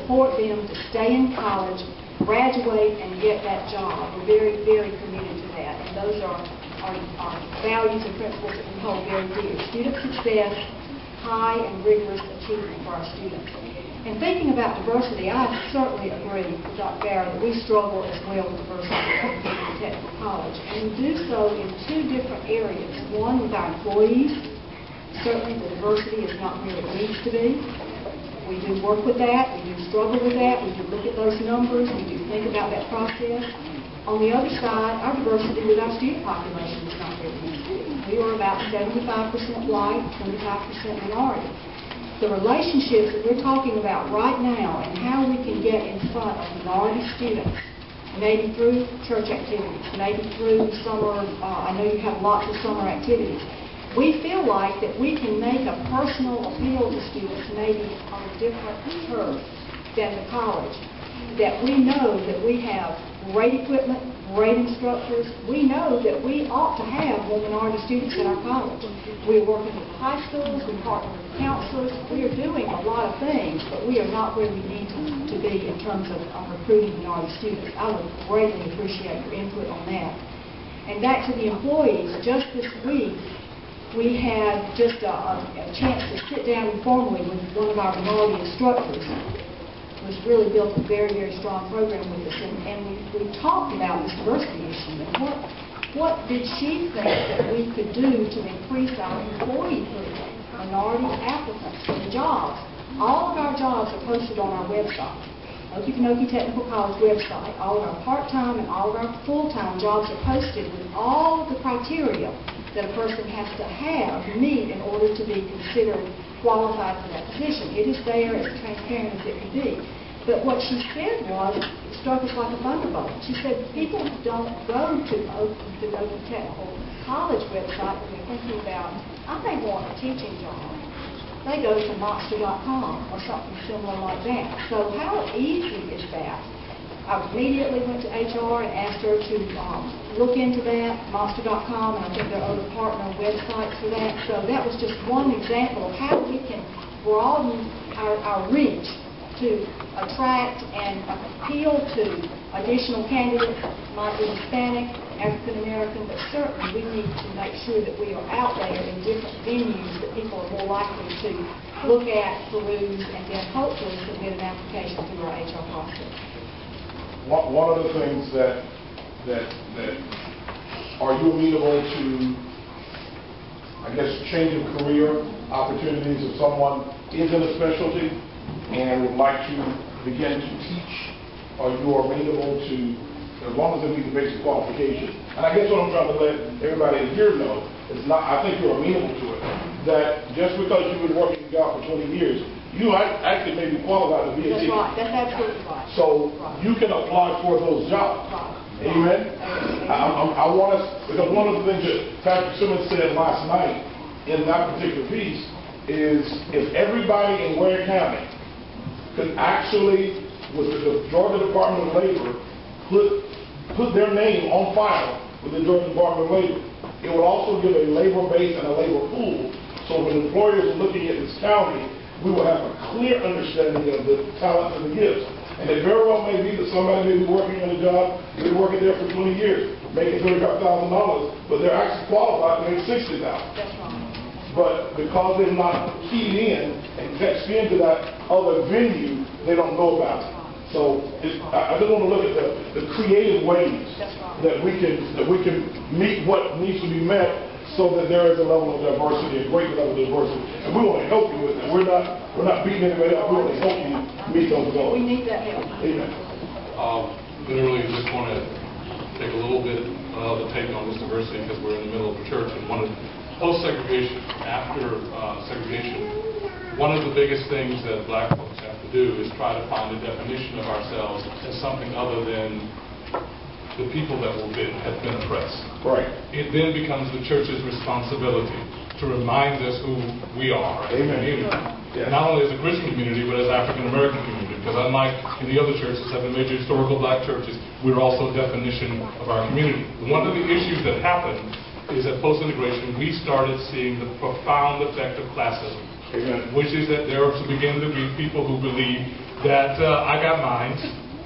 support them to stay in college, graduate, and get that job. We're very, very committed to that, and those are our values and principles that we hold very dear. Student success, high and rigorous achievement for our students. And thinking about diversity, I certainly agree with Dr. Barrow that we struggle as well with diversity at the Technical College. And we do so in two different areas. One, with our employees. Certainly the diversity is not where it needs to be. We do work with that. We do struggle with that. We do look at those numbers. We do think about that process. On the other side, our diversity with our student population is not where it needs to be. We are about 75% white, 25% minority. The relationships that we're talking about right now and how we can get in front of minority students, maybe through church activities, maybe through summer, I know you have lots of summer activities. We feel like that we can make a personal appeal to students maybe on a different turf than the college. That we know that we have great equipment, great instructors. We know that we ought to have more minority students in our college. We're working with high schools, we partner with counselors. We are doing a lot of things, but we are not where we need to be in terms of recruiting minority students. I would greatly appreciate your input on that. And back to the employees, just this week, we had just a chance to sit down informally with one of our minority instructors who's really built a very, very strong program with us. And we talked about this diversity issue and what did she think that we could do to increase our employee pool, minority applicants for the jobs. All of our jobs are posted on our website, Okefenokee Technical College website. All of our part-time and all of our full-time jobs are posted with all of the criteria that a person has to meet in order to be considered qualified for that position. It is there as transparent as it can be. But what she said was, it struck us like a thunderbolt. She said people don't go to Okefenokee Technical College website when they're thinking about, I may want a teaching job. They go to Monster.com or something similar like that. So how easy is that? I immediately went to HR and asked her to look into that, Monster.com, and I think there are other partner websites for that. So that was just one example of how we can broaden our reach to attract and appeal to additional candidates, might be Hispanic, African American, but certainly we need to make sure that we are out there in different venues that people are more likely to look at, peruse, and then hopefully submit an application through our HR process. One of the things that are you amenable to, I guess, changing career opportunities if someone is in a specialty and would like to begin to teach? Are you amenable to, as long as they meet the basic qualifications? And I guess what I'm trying to let everybody here know is not, I think you're amenable to it, that just because you've been working a job for 20 years, you actually may be qualified to be a teacher. That's right. That's absolutely right. So you can apply for those jobs. Right. Amen? I want us, because one of the things that Pastor Simmons said last night in that particular piece is if everybody in Ware County could actually, with the Georgia Department of Labor, put their name on file with the Georgia Department of Labor, it would also give a labor base and a labor pool. So when employers are looking at this county, we will have a clear understanding of the talents and the gifts. And it very well may be that somebody may be working on a job, they've been working there for 20 years, making $35,000, but they're actually qualified to make $60,000. That's right. But because they're not keyed in and texted into that other venue, they don't know about it. So I just want to look at the creative ways that we can meet what needs to be met, so that there is a level of diversity, a great level of diversity, and we want to help you with it. We're not beating anybody up. We want to help you meet those goals. We need that help. Amen. Literally, just want to take a little bit of a take on this diversity because we're in the middle of the church and one of post-segregation, after segregation, one of the biggest things that black folks have to do is try to find a definition of ourselves as something other than the people that have been oppressed. Right. It then becomes the church's responsibility to remind us who we are as a community. Yeah. Not only as a Christian community, but as African American community. Because unlike in the other churches, 7 major historical black churches, we're also a definition of our community. One of the issues that happened is that post-integration, we started seeing the profound effect of classism. Amen. which is that there are begin to be people who believe that I got mines,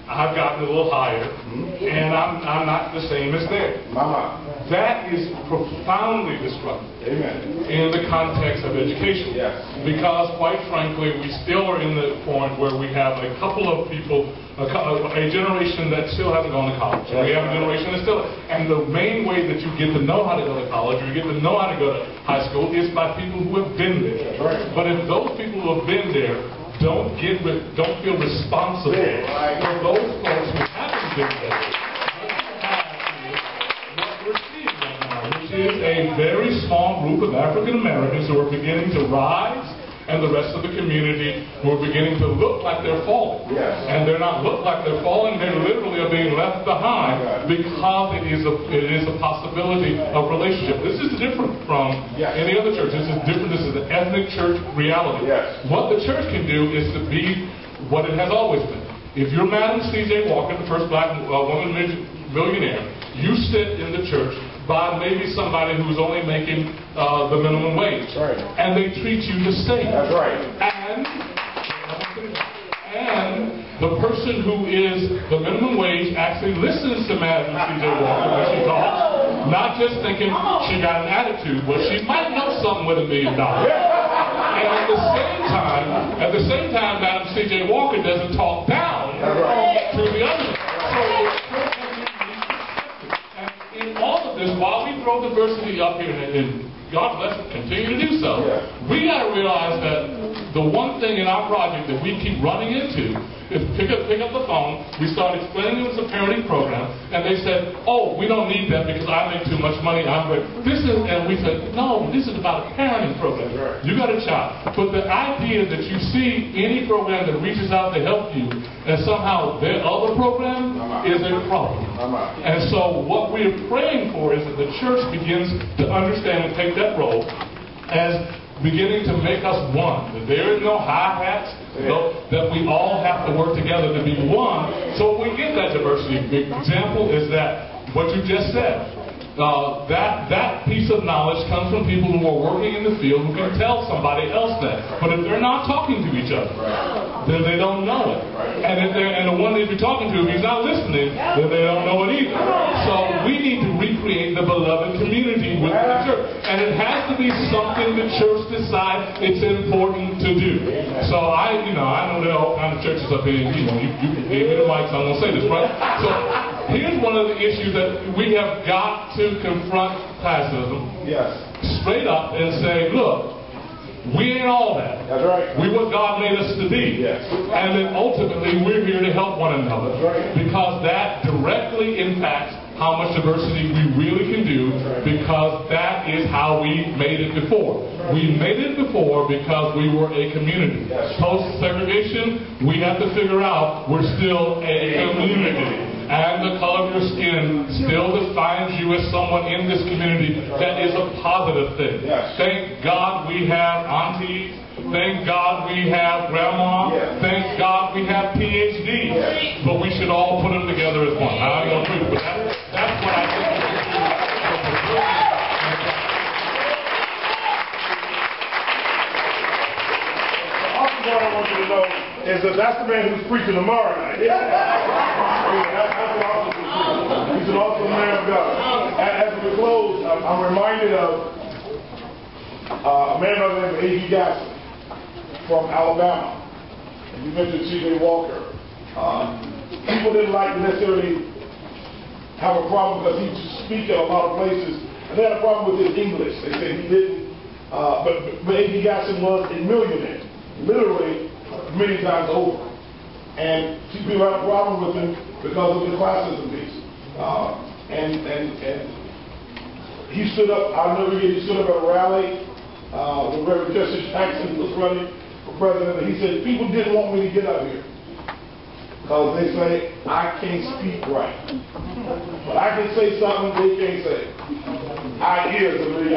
I've gotten a little higher, and I'm not the same as they. Mama. That is profoundly destructive. Amen. In the context of education. Yes. Because, quite frankly, we still are in the point where we have a couple of people, a generation that still hasn't gone to college. We have a generation that still, and the main way that you get to know how to go to college, or you get to know how to go to high school, is by people who have been there. Right. But if those people who have been there don't feel responsible for those folks who haven't been there, is a very small group of African Americans who are beginning to rise, and the rest of the community who are beginning to look like they're falling. Yes. And they're not look like they're falling, they literally are being left behind because it is a possibility of relationship. This is different from any other church. This is different. This is an ethnic church reality. Yes. What the church can do is to be what it has always been. If you're Madam C.J. Walker, the first black woman millionaire, you sit in the church by maybe somebody who's only making the minimum wage. Right. And they treat you the same. That's right. And the person who is the minimum wage actually listens to Madam C.J. Walker when she talks, not just thinking she got an attitude, but she might know something with $1 million. And at the same time, Madam C.J. Walker doesn't talk down to the other. In all of this, while we throw diversity up here, and God bless it, continue to do so, we got to realize that the one thing in our project that we keep running into is pick up the phone, we start explaining it was a parenting program, and they said, oh, we don't need that because I make too much money. And we said, no, this is about a parenting program. You got a child. But the idea that you see any program that reaches out to help you, and somehow their other program is a problem. And so what we're praying for is that the church begins to understand and take that role as beginning to make us one. That there is no hi-hats, that we all have to work together to be one. So we get that diversity. The example is that what you just said. That piece of knowledge comes from people who are working in the field who can tell somebody else that. But if they're not talking to each other, then they don't know it. And the one that you're talking to, if he's not listening, then they don't know it either. So we need to recreate the beloved community within the church. And it has to be something the church decides it's important to do. So I know there are all kinds of churches up here. You gave me the mic, so I'm going to say this, right? So here's one of the issues that we have got to confront classism straight up and say, look, we ain't all that. That's right. We're what God made us to be. Yes. And then ultimately we're here to help one another. That's right. Because that directly impacts how much diversity we really can do, because that is how we made it before. We made it before because we were a community. Post-segregation, we have to figure out we're still a community. And the color of your skin still defines you as someone in this community. That is a positive thing. Thank God we have aunties. Thank God we have grandma. Thank God we have PhDs. But we should all put them together as one. I don't know, but that's what I think. Also, what I want you to know is that that's the man who's preaching tomorrow night. He's an awesome man of God. As we close, I'm reminded of a man by the name of A.G. Gasson from Alabama. And you mentioned C.J. Walker. People didn't like necessarily have a problem because he used to speak at a lot of places. And they had a problem with his English. They said he didn't. But A.G. Gasson was a millionaire, literally many times over. And people had a problem with him because of the classism piece. And he stood up, I'll never forget, he stood up at a rally when Reverend Justice Jackson was running for president, and he said, people didn't want me to get up here because they say, I can't speak right. But I can say something they can't say. Our ears are really